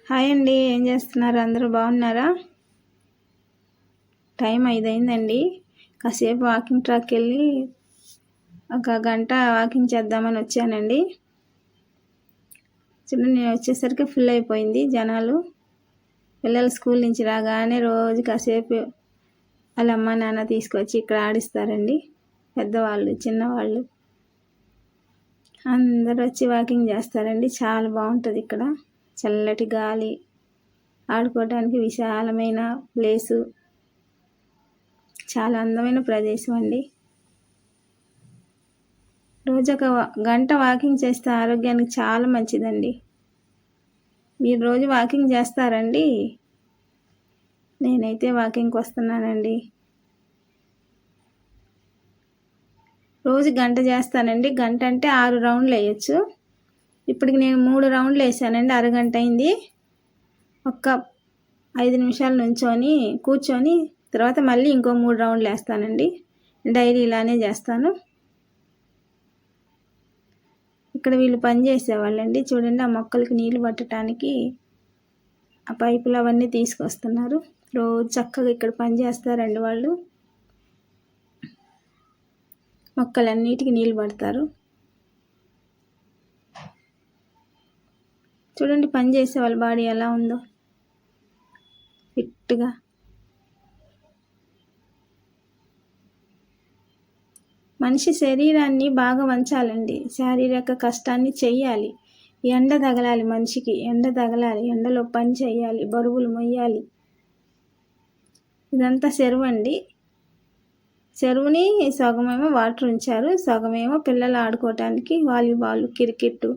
Hi అండి, ఏం చేస్తున్నారు? అందరూ బాగున్నారా? టైం 5 అయిందండి. కాసేపు వాకింగ్ ట్రాక్కి వెళ్ళి ఒక గంట వాకింగ్ చేద్దామని వచ్చానండి. చూడండి, నేను వచ్చేసరికి ఫుల్ అయిపోయింది జనాలు. పిల్లలు స్కూల్ నుంచి రాగానే రోజు కాసేపు వాళ్ళ అమ్మ నాన్న తీసుకొచ్చి ఇక్కడ ఆడిస్తారండి. పెద్దవాళ్ళు చిన్నవాళ్ళు అందరూ వచ్చి వాకింగ్ చేస్తారండి. చాలా బాగుంటుంది ఇక్కడ. చల్లటి గాలి, ఆడుకోవడానికి విశాలమైన ప్లేసు, చాలా అందమైన ప్రదేశం అండి. రోజు ఒక గంట వాకింగ్ చేస్తే ఆరోగ్యానికి చాలా మంచిదండి. మీరు రోజు వాకింగ్ చేస్తారండి? నేనైతే వాకింగ్కి వస్తున్నానండి. రోజు గంట చేస్తానండి. గంట అంటే 6 రౌండ్లు వేయచ్చు. ఇప్పటికి నేను 3 రౌండ్లు వేసానండి. అరగంట అయింది. ఒక్క 5 నిమిషాలు కూర్చొని తర్వాత మళ్ళీ ఇంకో 3 రౌండ్లు వేస్తానండి. డైలీ ఇలానే చేస్తాను. ఇక్కడ వీళ్ళు పని చేసేవాళ్ళండి. చూడండి, ఆ మొక్కలకి నీళ్ళు పట్టడానికి ఆ పైపులు అవన్నీ తీసుకొస్తున్నారు. రోజు చక్కగా ఇక్కడ పని చేస్తారండి వాళ్ళు. మొక్కలన్నిటికీ నీళ్ళు పడతారు. చూడండి, పని చేసే వాళ్ళ బాడీ ఎలా ఉందో, ఫిట్గా. మనిషి శరీరాన్ని బాగా వంచాలండి. శారీరక కష్టాన్ని చెయ్యాలి. ఎండ తగలాలి మనిషికి. ఎండలో పని చేయాలి, బరువులు మొయ్యాలి. ఇదంతా చెరువు అండి. చెరువుని సగమేమో వాటర్ ఉంచారు, సగమేమో పిల్లలు ఆడుకోవటానికి వాలీబాల్, క్రికెట్.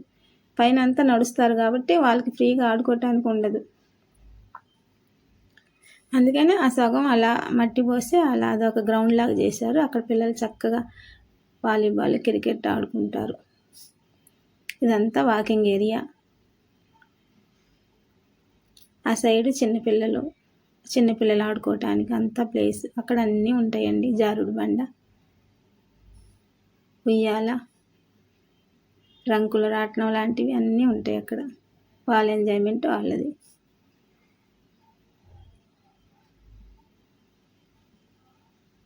పైన అంతా నడుస్తారు కాబట్టి వాళ్ళకి ఫ్రీగా ఆడుకోవటానికి ఉండదు. అందుకని ఆ సగం అలా మట్టి పోసి అలా అదొక గ్రౌండ్ లాగా చేశారు. అక్కడ పిల్లలు చక్కగా వాలీబాల్, క్రికెట్ ఆడుకుంటారు. ఇదంతా వాకింగ్ ఏరియా. ఆ సైడు చిన్నపిల్లలు ఆడుకోవటానికి అంతా ప్లేస్. అక్కడ అన్నీ ఉంటాయండి. జారుడు బండ, ఉయ్యాల, రంకుల రాట్నం లాంటివి అన్నీ ఉంటాయి అక్కడ. వాళ్ళ ఎంజాయ్మెంట్ వాళ్ళది.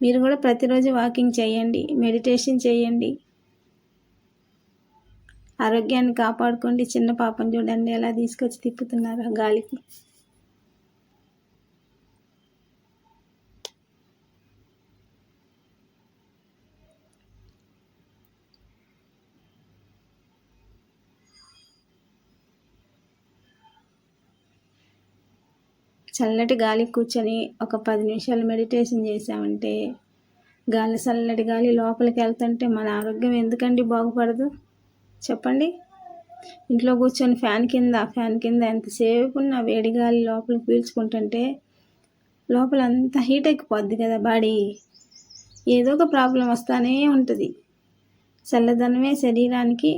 మీరు కూడా ప్రతిరోజు వాకింగ్ చేయండి, మెడిటేషన్ చేయండి, ఆరోగ్యాన్ని కాపాడుకోండి. చిన్న పాపను చూడండి ఎలా తీసుకొచ్చి తిప్పుతున్నారు గాలికి. చల్లటి గాలి కూర్చొని ఒక 10 నిమిషాలు మెడిటేషన్ చేసామంటే చల్లటి గాలి లోపలికి వెళ్తుంటే మన ఆరోగ్యం ఎందుకండి బాగుపడదు చెప్పండి. ఇంట్లో కూర్చొని ఫ్యాన్ కింద ఎంతసేపు ఉన్న వేడి గాలి లోపలికి పీల్చుకుంటుంటే లోపల అంతా హీట్ ఎక్కిపోద్ది కదా బాడీ. ఏదో ఒక ప్రాబ్లం వస్తూనే ఉంటుంది. చల్లదనమే శరీరానికి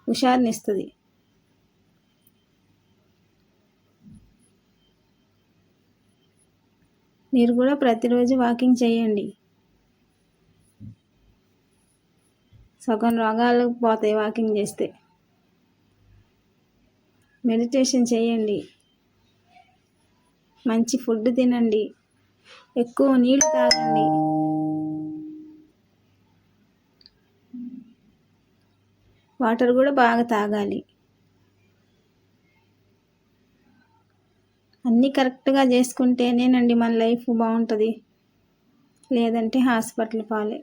హుషారునిస్తుంది. మీరు కూడా ప్రతిరోజు వాకింగ్ చేయండి. సగం రోగాలు పోతాయి వాకింగ్ చేస్తే. మెడిటేషన్ చేయండి, మంచి ఫుడ్ తినండి, ఎక్కువ నీళ్ళు తాగండి. వాటర్ కూడా బాగా తాగాలి. అన్నీ కరెక్ట్గా చేసుకుంటేనేనండి మన లైఫ్ బాగుంటుంది. లేదంటే హాస్పిటల్ పాలే.